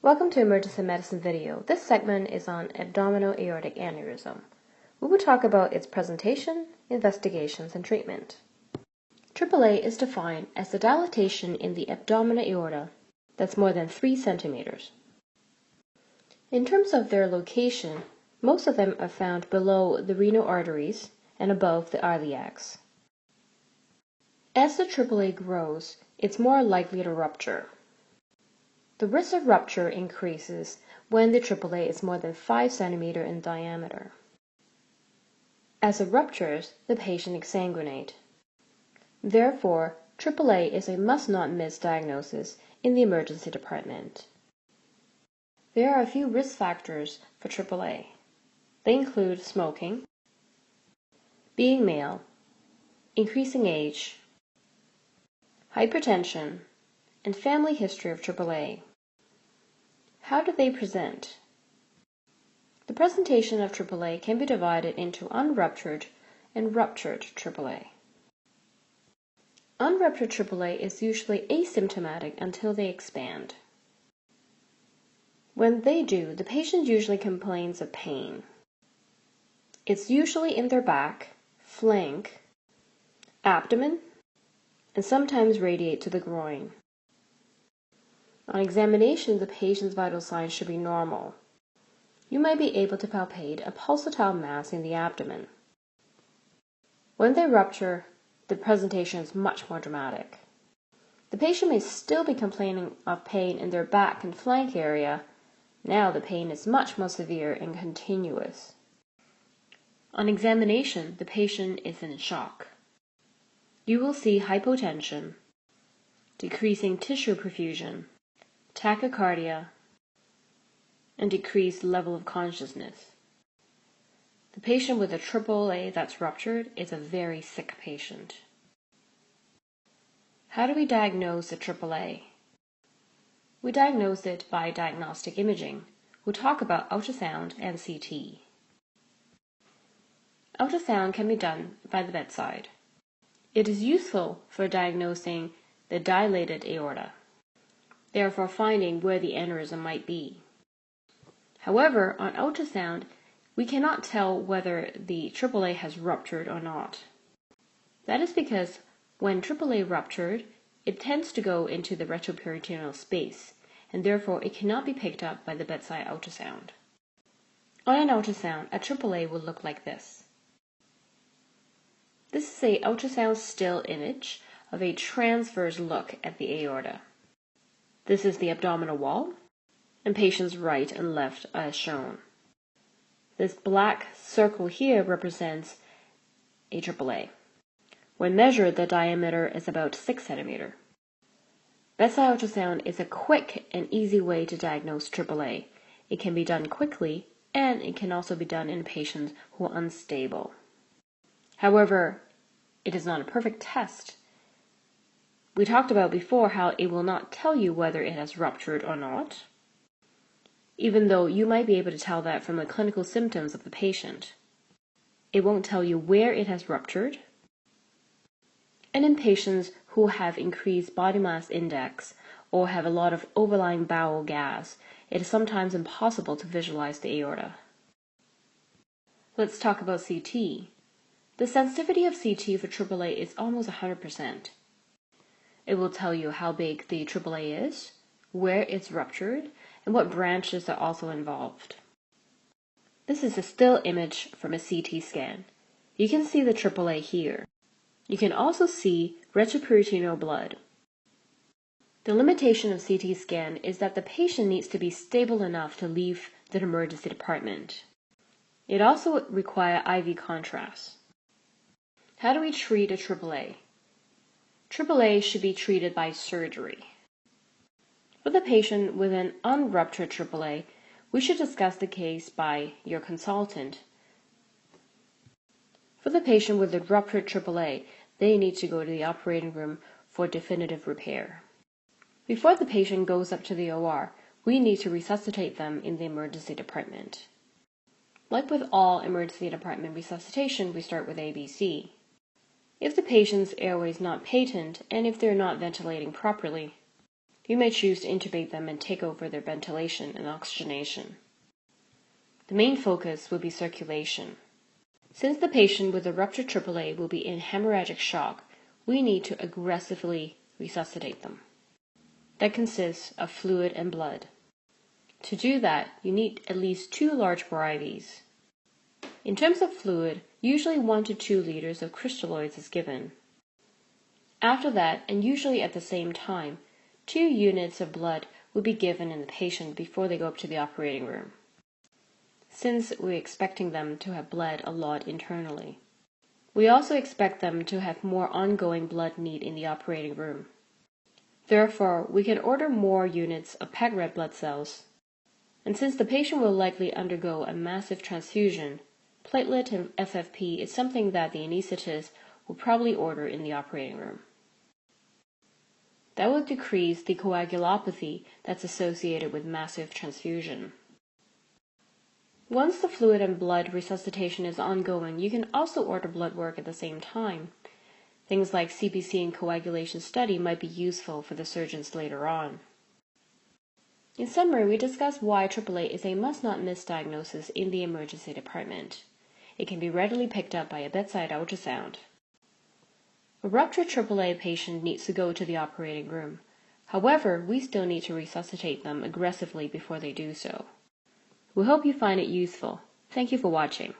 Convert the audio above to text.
Welcome to Emergency Medicine video. This segment is on abdominal aortic aneurysm. We will talk about its presentation, investigations, and treatment. AAA is defined as the dilatation in the abdominal aorta that's more than 3 centimeters. In terms of their location, most of them are found below the renal arteries and above the iliacs. As the AAA grows, it's more likely to rupture. The risk of rupture increases when the AAA is more than 5 cm in diameter. As it ruptures, the patient exsanguinate. Therefore, AAA is a must-not-miss diagnosis in the emergency department. There are a few risk factors for AAA. They include smoking, being male, increasing age, hypertension, and family history of AAA. How do they present? The presentation of AAA can be divided into unruptured and ruptured AAA. Unruptured AAA is usually asymptomatic until they expand. When they do, the patient usually complains of pain. It's usually in their back, flank, abdomen, and sometimes radiate to the groin. On examination, the patient's vital signs should be normal. You might be able to palpate a pulsatile mass in the abdomen. When they rupture, the presentation is much more dramatic. The patient may still be complaining of pain in their back and flank area. Now the pain is much more severe and continuous. On examination, the patient is in shock. You will see hypotension, decreasing tissue perfusion, tachycardia, and decreased level of consciousness. The patient with a AAA that's ruptured is a very sick patient. How do we diagnose the AAA? We diagnose it by diagnostic imaging. We'll talk about ultrasound and CT. Ultrasound can be done by the bedside. It is useful for diagnosing the dilated aorta, therefore finding where the aneurysm might be. However, on ultrasound, we cannot tell whether the AAA has ruptured or not. That is because when AAA ruptured, it tends to go into the retroperitoneal space, and therefore it cannot be picked up by the bedside ultrasound. On an ultrasound, a AAA will look like this. This is an ultrasound still image of a transverse look at the aorta. This is the abdominal wall, and patient's right and left as shown. This black circle here represents a AAA. When measured, the diameter is about 6 cm. Bedside ultrasound is a quick and easy way to diagnose AAA. It can be done quickly, and it can also be done in patients who are unstable. However, it is not a perfect test. We talked about before how it will not tell you whether it has ruptured or not, even though you might be able to tell that from the clinical symptoms of the patient. It won't tell you where it has ruptured. And in patients who have increased body mass index or have a lot of overlying bowel gas, it is sometimes impossible to visualize the aorta. Let's talk about CT. The sensitivity of CT for AAA is almost 100%. It will tell you how big the AAA is, where it's ruptured, and what branches are also involved. This is a still image from a CT scan. You can see the AAA here. You can also see retroperitoneal blood. The limitation of CT scan is that the patient needs to be stable enough to leave the emergency department. It also requires IV contrast. How do we treat a AAA? AAA should be treated by surgery. For the patient with an unruptured AAA, we should discuss the case by your consultant. For the patient with a ruptured AAA, they need to go to the operating room for definitive repair. Before the patient goes up to the OR, we need to resuscitate them in the emergency department. Like with all emergency department resuscitation, we start with ABC. If the patient's airway is not patent and if they're not ventilating properly, You may choose to intubate them and take over their ventilation and oxygenation. The main focus will be circulation. Since the patient with a ruptured AAA will be in hemorrhagic shock, we need to aggressively resuscitate them. That consists of fluid and blood. To do that, you need at least 2 large bore IVs. In terms of fluid, usually 1 to 2 liters of crystalloids is given. After that, and usually at the same time, 2 units of blood will be given in the patient before they go up to the operating room, since we're expecting them to have bled a lot internally. We also expect them to have more ongoing blood need in the operating room. Therefore, we can order more units of packed red blood cells. And since the patient will likely undergo a massive transfusion, platelet and FFP is something that the anesthetist will probably order in the operating room. That will decrease the coagulopathy that's associated with massive transfusion. Once the fluid and blood resuscitation is ongoing, you can also order blood work at the same time. Things like CBC and coagulation study might be useful for the surgeons later on. In summary, we discussed why AAA is a must-not-miss diagnosis in the emergency department. It can be readily picked up by a bedside ultrasound. A ruptured AAA patient needs to go to the operating room. However, we still need to resuscitate them aggressively before they do so. We hope you find it useful. Thank you for watching.